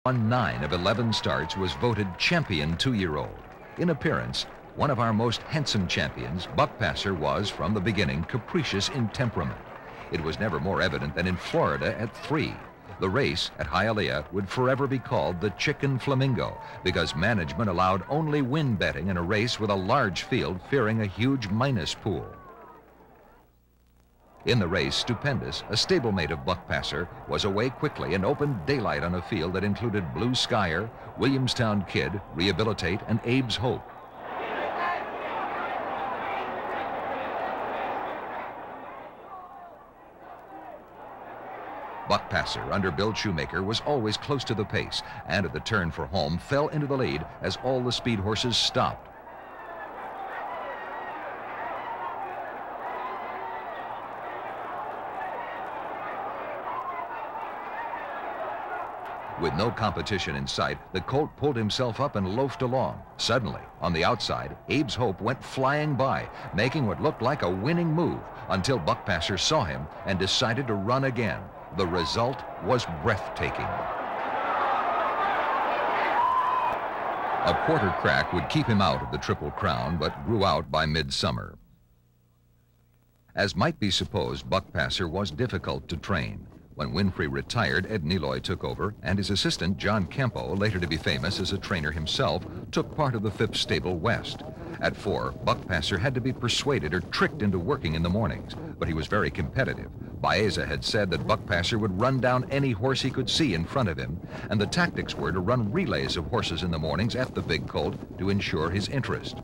On 9 of 11 starts was voted champion 2-year-old. In appearance, one of our most handsome champions, Buckpasser was, from the beginning, capricious in temperament. It was never more evident than in Florida at 3. The race at Hialeah would forever be called the Chicken Flamingo because management allowed only win betting in a race with a large field fearing a huge minus pool. In the race, Stupendous, a stablemate of Buckpasser, was away quickly and opened daylight on a field that included Blue Skyer, Williamstown Kid, Rehabilitate, and Abe's Hope. Buckpasser, under Bill Shoemaker, was always close to the pace, and at the turn for home fell into the lead as all the speed horses stopped. With no competition in sight, the colt pulled himself up and loafed along. Suddenly, on the outside, Abe's Hope went flying by, making what looked like a winning move until Buckpasser saw him and decided to run again. The result was breathtaking. A quarter crack would keep him out of the Triple Crown, but grew out by midsummer. As might be supposed, Buckpasser was difficult to train. When Winfrey retired, Ed Neloy took over, and his assistant, John Kempo, later to be famous as a trainer himself, took part of the Phipps stable west. At 4, Buckpasser had to be persuaded or tricked into working in the mornings, but he was very competitive. Baeza had said that Buckpasser would run down any horse he could see in front of him, and the tactics were to run relays of horses in the mornings at the big colt to ensure his interest.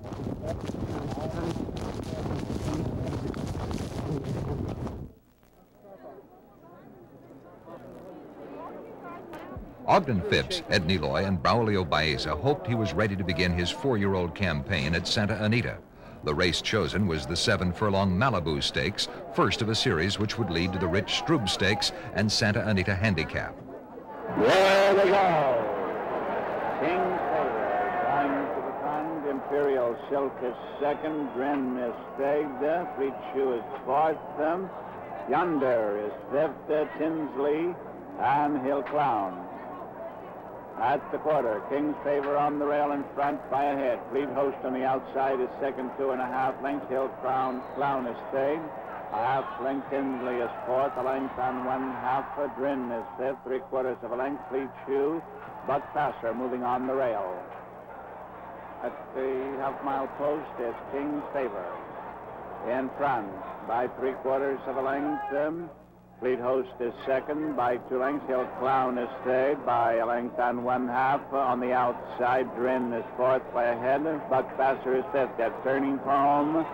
Ogden Phipps, Ed Neloy, and Braulio Baeza hoped he was ready to begin his 4-year-old campaign at Santa Anita. The race chosen was the 7-furlong Malibu Stakes, first of a series which would lead to the Rich Strub Stakes and Santa Anita Handicap. There they go. King's Favorite, time to the front. Imperial Silk is second. Dren is third. Fleet Shoe is fourth. Yonder is fifth. Tinsley and Hill Clown. At the quarter, King's Favor on the rail in front by a head. Fleet Host on the outside is second, 2.5 lengths. Hill Clown is third. A half length. Tinsley is fourth. A length and 1/2. Drin is fifth. 3/4 of a length. Fleet Shoe. Buckpasser moving on the rail. At the half-mile post is King's Favor in front by 3/4 of a length. Fleet Host is second by 2 lengths. Hill Clown is third by a length and 1/2. On the outside, Drin is fourth by a head. Buckpasser is fifth. At turning for home,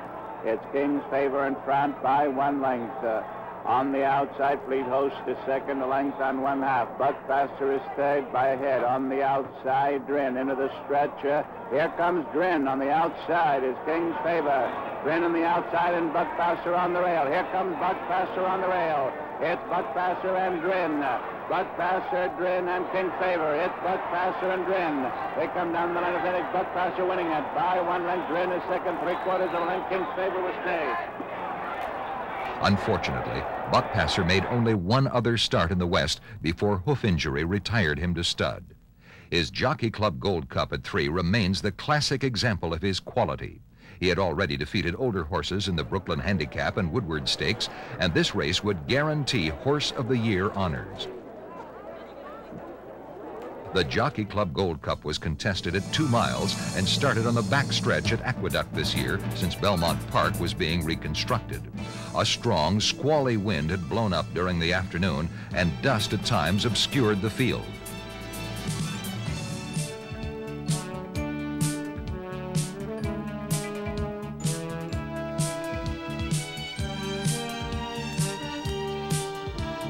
it's King's Favor in front by 1 length. On the outside, Fleet Host is second, a length and 1/2. Buckpasser is third by a head. On the outside, Drin into the stretch. Here comes Drin. On the outside is King's Favor. Drin on the outside and Buckpasser on the rail. Here comes Buckpasser on the rail. It's Buckpasser and Drin. Buckpasser, Drin, and King's Favor. It's Buckpasser and Drin. They come down the line of finish. Buckpasser winning it by 1 length. Drin is second, 3/4 of a length. King's Favor was stayed. Unfortunately, Buckpasser made only one other start in the West before hoof injury retired him to stud. His Jockey Club Gold Cup at 3 remains the classic example of his quality. He had already defeated older horses in the Brooklyn Handicap and Woodward Stakes, and this race would guarantee Horse of the Year honors. The Jockey Club Gold Cup was contested at 2 miles and started on the backstretch at Aqueduct this year since Belmont Park was being reconstructed. A strong, squally wind had blown up during the afternoon, and dust at times obscured the field.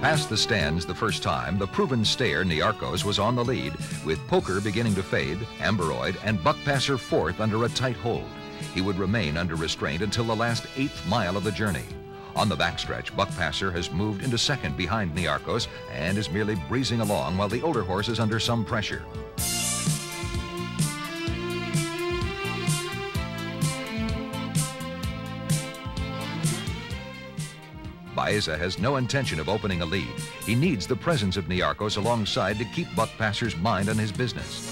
Past the stands the first time, the proven stayer Niarchos was on the lead, with Poker beginning to fade, Amberoid, and Buckpasser fourth under a tight hold. He would remain under restraint until the last 8th mile of the journey. On the backstretch, Buckpasser has moved into second behind Niarchos and is merely breezing along while the older horse is under some pressure. Baeza has no intention of opening a lead. He needs the presence of Niarchos alongside to keep Buckpasser's mind on his business.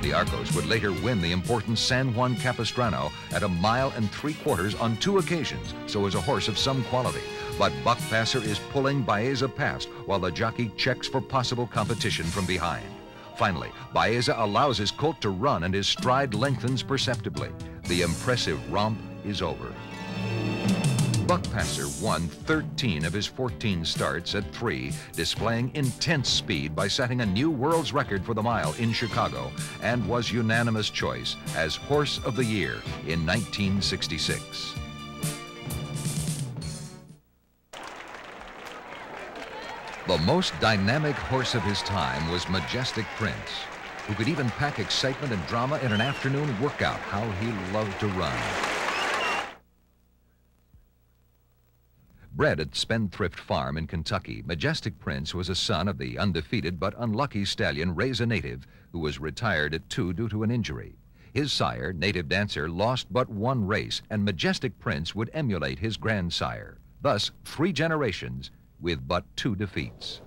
Niarchos would later win the important San Juan Capistrano at 1 3/4 miles on 2 occasions, so is a horse of some quality. But Buckpasser is pulling Baeza past while the jockey checks for possible competition from behind. Finally, Baeza allows his colt to run and his stride lengthens perceptibly. The impressive romp is over. Buckpasser won 13 of his 14 starts at 3, displaying intense speed by setting a new world's record for the mile in Chicago, and was unanimous choice as Horse of the Year in 1966. The most dynamic horse of his time was Majestic Prince, who could even pack excitement and drama in an afternoon workout. How he loved to run. Bred at Spendthrift Farm in Kentucky, Majestic Prince was a son of the undefeated but unlucky stallion Raise a Native, who was retired at 2 due to an injury. His sire, Native Dancer, lost but 1 race, and Majestic Prince would emulate his grandsire. Thus, 3 generations with but 2 defeats.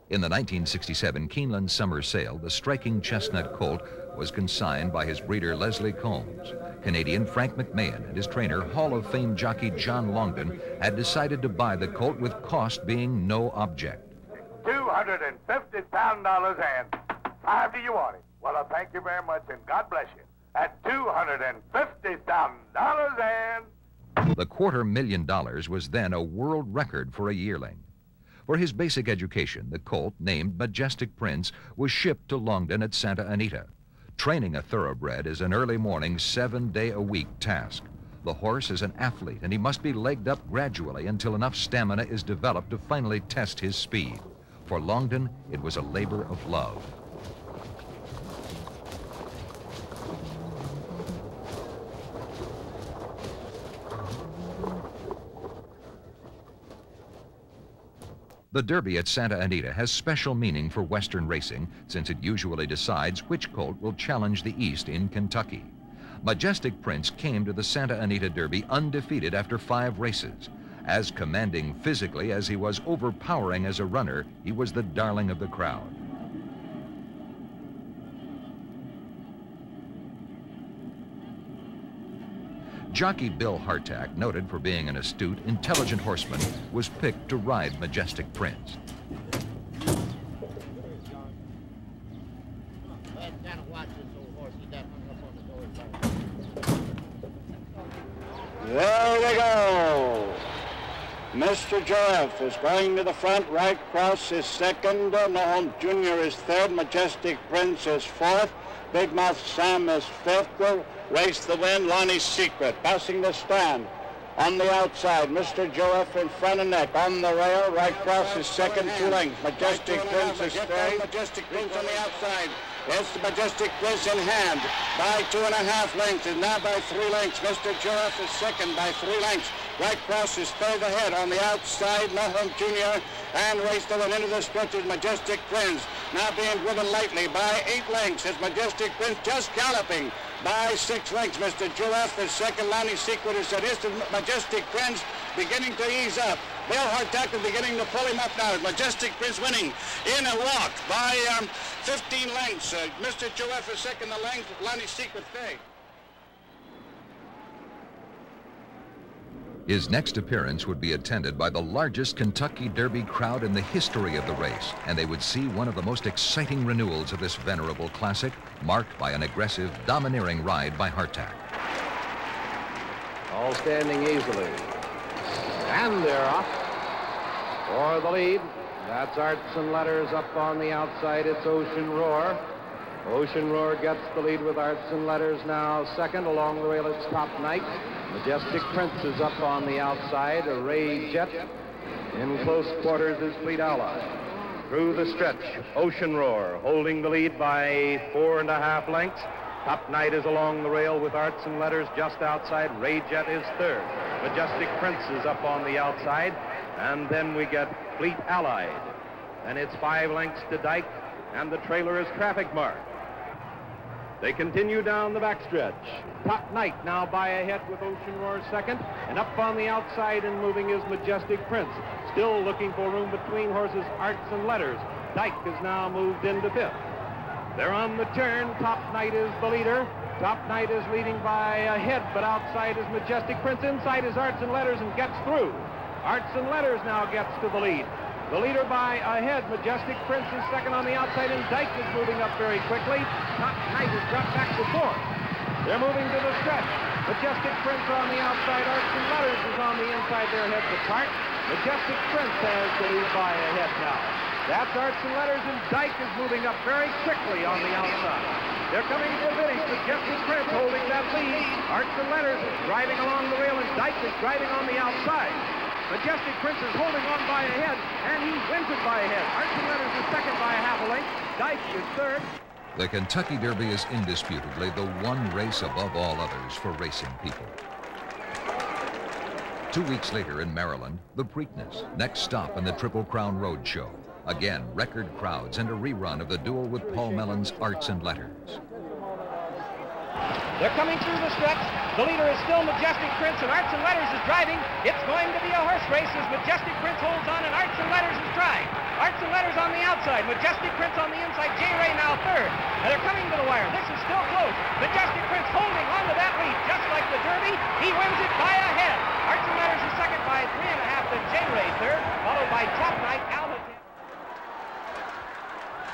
In the 1967 Keeneland Summer Sale, the striking chestnut colt was consigned by his breeder Leslie Combs. Canadian Frank McMahon and his trainer, Hall of Fame jockey John Longden, had decided to buy the colt with cost being no object. $250,000 and how do you want it? Well, I thank you very much and God bless you. At $250,000 and... The $250,000 was then a world record for a yearling. For his basic education, the colt, named Majestic Prince, was shipped to Longden at Santa Anita. Training a thoroughbred is an early morning, 7-day-a-week task. The horse is an athlete, and he must be legged up gradually until enough stamina is developed to finally test his speed. For Longden, it was a labor of love. The Derby at Santa Anita has special meaning for Western racing, since it usually decides which colt will challenge the East in Kentucky. Majestic Prince came to the Santa Anita Derby undefeated after 5 races. As commanding physically as he was overpowering as a runner, he was the darling of the crowd. Jockey Bill Hartack, noted for being an astute, intelligent horseman, was picked to ride Majestic Prince. There we go. Mr. Joe F. is going to the front. Right Cross is second. Mahomes Jr. is third. Majestic Prince is fourth. Big Mouth Sam is fifth. Race the win, Lonnie's Secret. Passing the stand. On the outside, Mr. Joe F. in front and neck. On the rail, Right Cross is second, 2 lengths. Majestic Prince is third. Majestic Prince on the outside. It's the Majestic Prince in hand by 2.5 lengths, and now by 3 lengths. Mr. Joe F. is second by 3 lengths. Right Cross is third ahead on the outside. Mahomes Jr. and Race the Win into the stretch is Majestic Prince. Now being driven lightly by 8 lengths is Majestic Prince, just galloping by 6 lengths. Mr. Joe F. is second. Lonnie's Secret is third. It's the Majestic Prince beginning to ease up. Bill Hartack is beginning to pull him up now. Majestic Prince winning in a walk by 15 lengths. Mr. Joe F. is second the length. Lonnie's Secret third. His next appearance would be attended by the largest Kentucky Derby crowd in the history of the race, and they would see one of the most exciting renewals of this venerable classic, marked by an aggressive, domineering ride by Hartack. All standing easily. And they're off for the lead. That's Arts and Letters up on the outside. It's Ocean Roar. Ocean Roar gets the lead with Arts and Letters now second. Along the rail, it's Top Knight. Majestic Prince is up on the outside. A Ray Jet. In close quarters is Fleet Ally. Through the stretch, Ocean Roar holding the lead by 4.5 lengths. Top Knight is along the rail with Arts and Letters just outside. Ray Jet is third. Majestic Prince is up on the outside. And then we get Fleet Allied. And it's 5 lengths to Dyke, and the trailer is Traffic Mark. They continue down the backstretch. Top Knight now by a head with Ocean Roar second, and up on the outside and moving is Majestic Prince. Still looking for room between horses Arts and Letters. Dyke has now moved into fifth. They're on the turn. Top Knight is the leader. Top Knight is leading by a head, but outside is Majestic Prince. Inside is Arts and Letters and gets through. Arts and Letters now gets to the lead. The leader by a head. Majestic Prince is second on the outside, and Dyke is moving up very quickly. Top Knight has dropped back to fourth. They're moving to the stretch. Majestic Prince on the outside. Arts and Letters is on the inside. Their heads apart. Majestic Prince has the lead by a head now. That's Arts and Letters, and Dyke is moving up very quickly on the outside. They're coming to the finish. Majestic Prince holding that lead. Arts and Letters is driving along the rail, and Dyke is driving on the outside. Majestic Prince is holding on by a head, and he wins it by a head. Arts and Letters is second by a half a length. Dyke is third. The Kentucky Derby is indisputably the one race above all others for racing people. 2 weeks later in Maryland, the Preakness, next stop in the Triple Crown Roadshow. Again, record crowds and a rerun of the duel with Paul Mellon's Arts and Letters. They're coming through the stretch. The leader is still Majestic Prince, and Arts and Letters is driving. It's going to be a horse race as Majestic Prince holds on, and Arts and Letters is driving. Arts and Letters on the outside. Majestic Prince on the inside. J. Ray now third. And they're coming to the wire. This is still close. Majestic Prince holding on to that lead, just like the Derby. He wins it by a head. Arts and Letters is second by 3.5 to J. Ray third, followed by Top Knight, Alvin.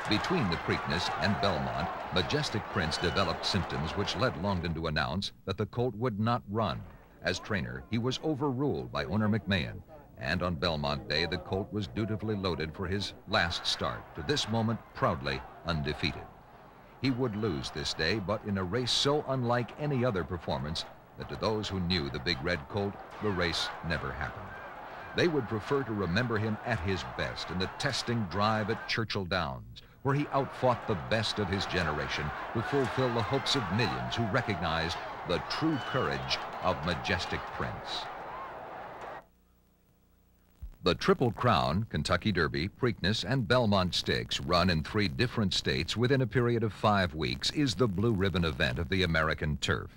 Between the Preakness and Belmont, Majestic Prince developed symptoms which led Longden to announce that the colt would not run. As trainer, he was overruled by owner McMahon, and on Belmont Day, the colt was dutifully loaded for his last start, to this moment proudly undefeated. He would lose this day, but in a race so unlike any other performance that to those who knew the big red colt, the race never happened. They would prefer to remember him at his best in the testing drive at Churchill Downs, where he outfought the best of his generation to fulfill the hopes of millions who recognized the true courage of Majestic Prince. The Triple Crown, Kentucky Derby, Preakness, and Belmont Stakes, run in 3 different states within a period of 5 weeks, is the blue ribbon event of the American turf.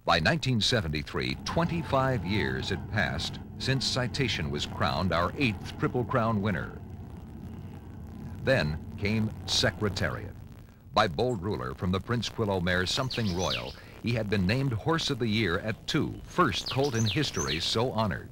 By 1973, 25 years had passed since Citation was crowned our 8th Triple Crown winner. Then came Secretariat. By bold ruler from the Prince Quillo mare Something Royal, he had been named Horse of the Year at 2, first colt in history so honored.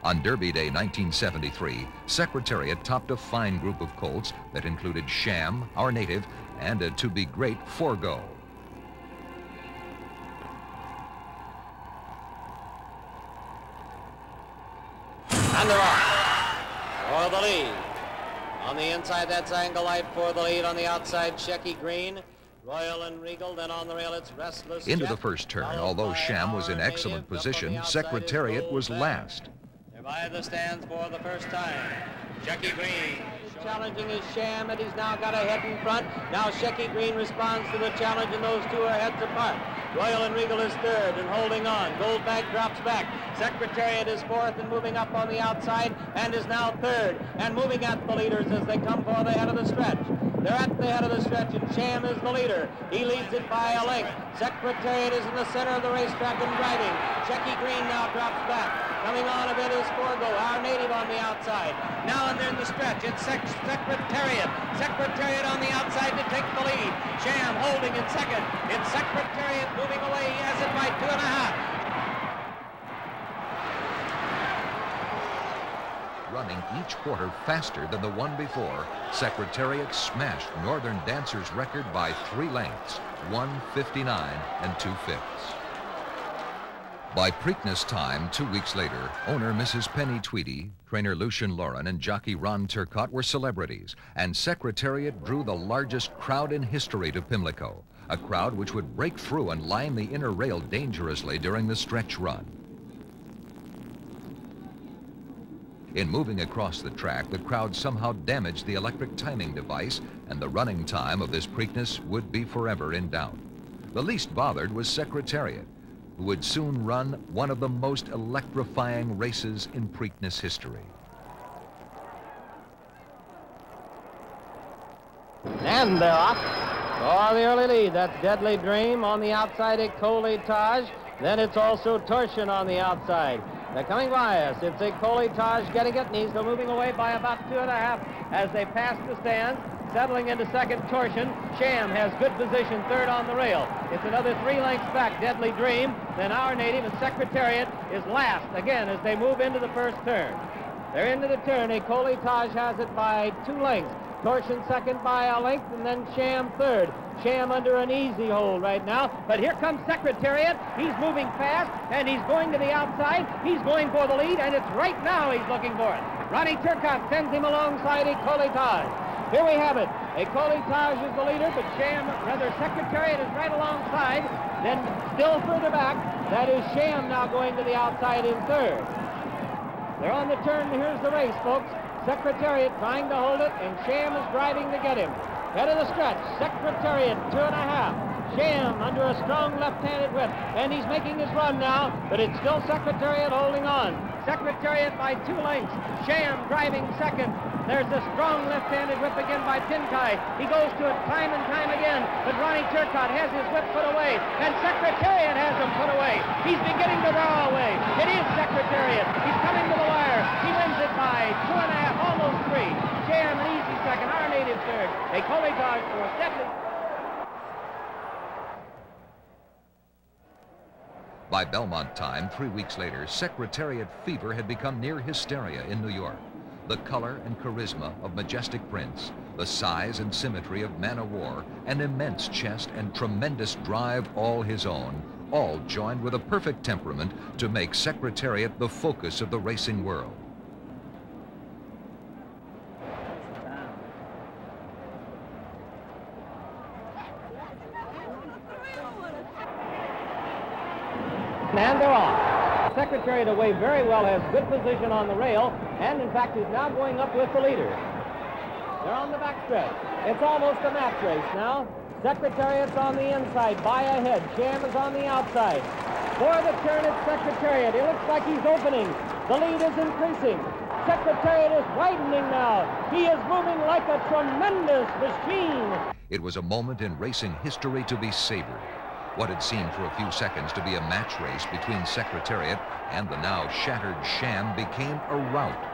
On Derby Day 1973, Secretariat topped a fine group of colts that included Sham, Our Native, and a to-be-great Forgo. And they're off for the lead. On the inside, that's Angle Light for the lead. On the outside, Shecky Green. Royal and Regal, then on the rail, it's Restless Into Jet, the first turn, although Sham was in excellent position, Secretariat was last. They're by the stands for the first time. Shecky Green challenging his Sham, and he's now got a head in front. Now Shecky Green responds to the challenge, and those two are heads apart. Royal and Regal is third and holding on. Goldback drops back. Secretariat is fourth and moving up on the outside and is now third and moving at the leaders as they come for the head of the stretch. They're at the head of the stretch, and Sham is the leader. He leads it by a length. Secretariat is in the center of the racetrack and driving. Shecky Green now drops back. Coming on a bit is Forgo, Our Native on the outside. Now and then the stretch, it's Secretariat. Secretariat on the outside to take the lead. Sham holding in second. It's Secretariat moving away. He has it by 2.5. Running each quarter faster than the one before, Secretariat smashed Northern Dancer's record by 3 lengths, 1:59 2/5. By Preakness time, 2 weeks later, owner Mrs. Penny Tweedy, trainer Lucian Lauren, and jockey Ron Turcotte were celebrities, and Secretariat drew the largest crowd in history to Pimlico, a crowd which would break through and line the inner rail dangerously during the stretch run. In moving across the track, the crowd somehow damaged the electric timing device, and the running time of this Preakness would be forever in doubt. The least bothered was Secretariat, who would soon run one of the most electrifying races in Preakness history. And they're off for the early lead. That's Deadly Dream on the outside, Ecole Taj. Then it's also Torsion on the outside. They're coming by us. It's Ecole Taj getting it, and he's moving away by about 2.5 as they pass the stands. Settling into second, Torsion. Sham has good position, third on the rail. It's another 3 lengths back, Deadly Dream. Then our native and Secretariat is last again as they move into the first turn. They're into the turn. Ecole Taj has it by 2 lengths. Torsion second by a length, and then Sham third. Sham under an easy hold right now, but here comes Secretariat. He's moving fast, and he's going to the outside. He's going for the lead, and it's right now he's looking for it. Ronnie Turcotte sends him alongside Ecole Taj. Here we have it. Ecole Taj is the leader, but Secretariat is right alongside. Then still further back, that is Sham now going to the outside in third. They're on the turn, and here's the race, folks. Secretariat trying to hold it, and Sham is driving to get him. Head of the stretch, Secretariat 2.5. Sham under a strong left-handed whip, and he's making his run now, but it's still Secretariat holding on. Secretariat by 2 lengths. Sham driving second. There's a strong left-handed whip again by Pinkai. He goes to it time and time again, but Ronnie Turcotte has his whip put away, and Secretariat has him put away. He's beginning to draw away. It is Secretariat. He's coming to the wire. He wins it by 2.5, almost 3. Sham an easy second, our native third. Ecole Taj fourth. Deadly. By Belmont time, 3 weeks later, Secretariat fever had become near hysteria in New York. The color and charisma of Majestic Prince, the size and symmetry of Man of War, an immense chest and tremendous drive all his own, all joined with a perfect temperament to make Secretariat the focus of the racing world. And they're off. Secretariat away very well, has good position on the rail, and in fact is now going up with the leader. They're on the backstretch. It's almost a match race now. Secretariat's on the inside, by a head. Sham is on the outside. For the turn, it's Secretariat. It looks like he's opening. The lead is increasing. Secretariat is widening now. He is moving like a tremendous machine. It was a moment in racing history to be savored. What had seemed for a few seconds to be a match race between Secretariat and the now shattered Sham became a rout.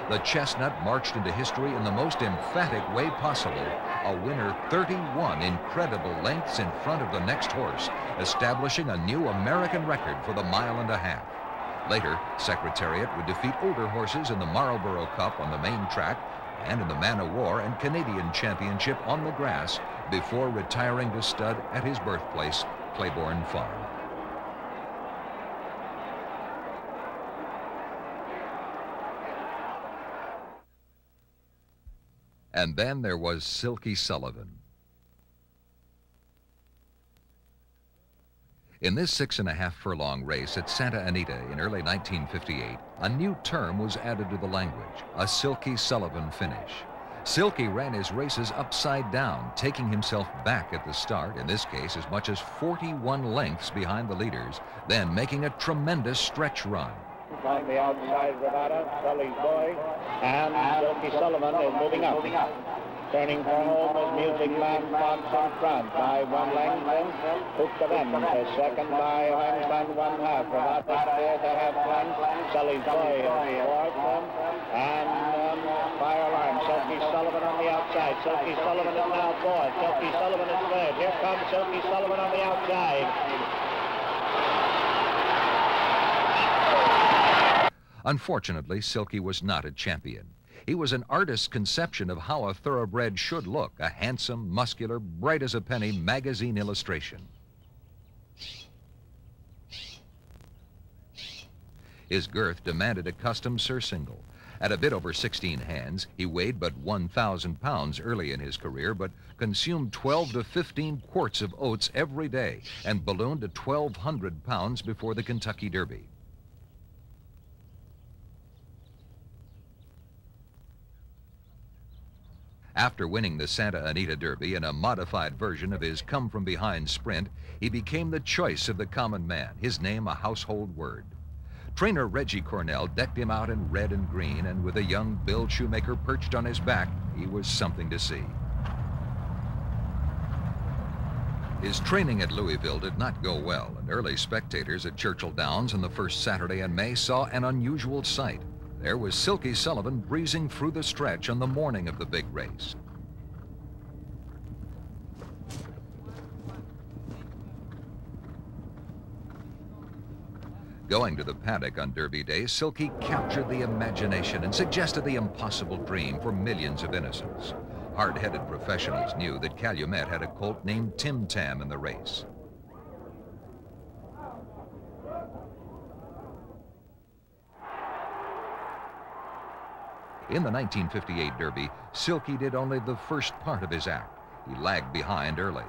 The chestnut marched into history in the most emphatic way possible. A winner 31 incredible lengths in front of the next horse, establishing a new American record for the 1.5 miles. Later, Secretariat would defeat older horses in the Marlboro Cup on the main track and in the Man of War and Canadian Championship on the grass before retiring to stud at his birthplace, Claiborne Farm. And then there was Silky Sullivan. In this 6.5 furlong race at Santa Anita in early 1958, a new term was added to the language, a Silky Sullivan finish. Silky ran his races upside down, taking himself back at the start, in this case as much as 41 lengths behind the leaders, then making a tremendous stretch run. On the outside, Ravada, Sully's boy, and Silky Sullivan is moving up. Turning for home is Music Man Fox in front by 1 length. Hook the Ven is second by a length and 1/2. Ravada there to have length. Sully's boy is fourth. And fire alarm. Silky Sullivan on the outside. Silky Sullivan is now fourth. Silky Sullivan is third. Here comes Silky Sullivan on the outside. Unfortunately, Silky was not a champion. He was an artist's conception of how a thoroughbred should look, a handsome, muscular, bright as a penny magazine illustration. His girth demanded a custom surcingle. At a bit over 16 hands, he weighed but 1,000 pounds early in his career, but consumed 12 to 15 quarts of oats every day and ballooned to 1,200 pounds before the Kentucky Derby. After winning the Santa Anita Derby in a modified version of his come-from-behind sprint, he became the choice of the common man, his name a household word. Trainer Reggie Cornell decked him out in red and green, and with a young Bill Shoemaker perched on his back, he was something to see. His training at Louisville did not go well, and early spectators at Churchill Downs on the first Saturday in May saw an unusual sight. There was Silky Sullivan breezing through the stretch on the morning of the big race. Going to the paddock on Derby Day, Silky captured the imagination and suggested the impossible dream for millions of innocents. Hard-headed professionals knew that Calumet had a colt named Tim Tam in the race. In the 1958 Derby, Silky did only the first part of his act. He lagged behind early.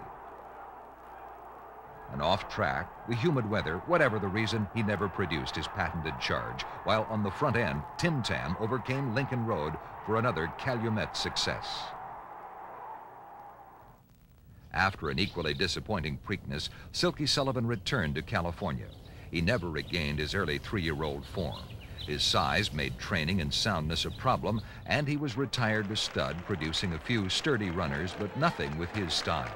And off track, the humid weather, whatever the reason, he never produced his patented charge, while on the front end, Tim Tam overcame Lincoln Road for another Calumet success. After an equally disappointing Preakness, Silky Sullivan returned to California. He never regained his early 3-year-old form. His size made training and soundness a problem, and he was retired to stud, producing a few sturdy runners, but nothing with his style.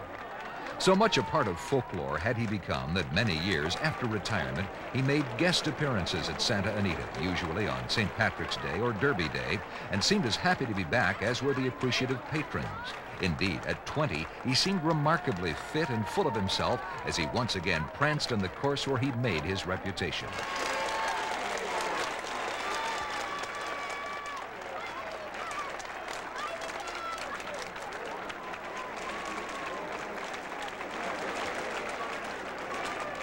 So much a part of folklore had he become that many years after retirement, he made guest appearances at Santa Anita, usually on St. Patrick's Day or Derby Day, and seemed as happy to be back as were the appreciative patrons. Indeed, at 20, he seemed remarkably fit and full of himself as he once again pranced on the course where he'd made his reputation.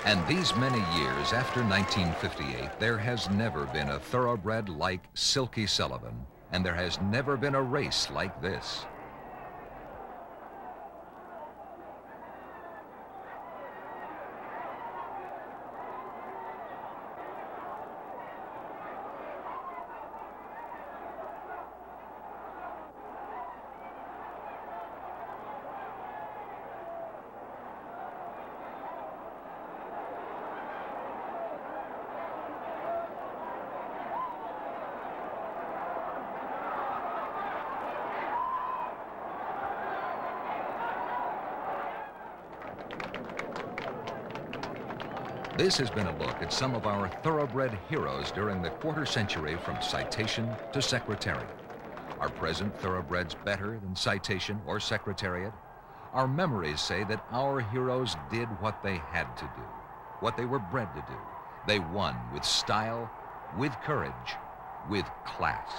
And these many years after 1958, there has never been a thoroughbred like Silky Sullivan, and there has never been a race like this. This has been a look at some of our thoroughbred heroes during the quarter century from Citation to Secretariat. Are present thoroughbreds better than Citation or Secretariat? Our memories say that our heroes did what they had to do, what they were bred to do. They won with style, with courage, with class.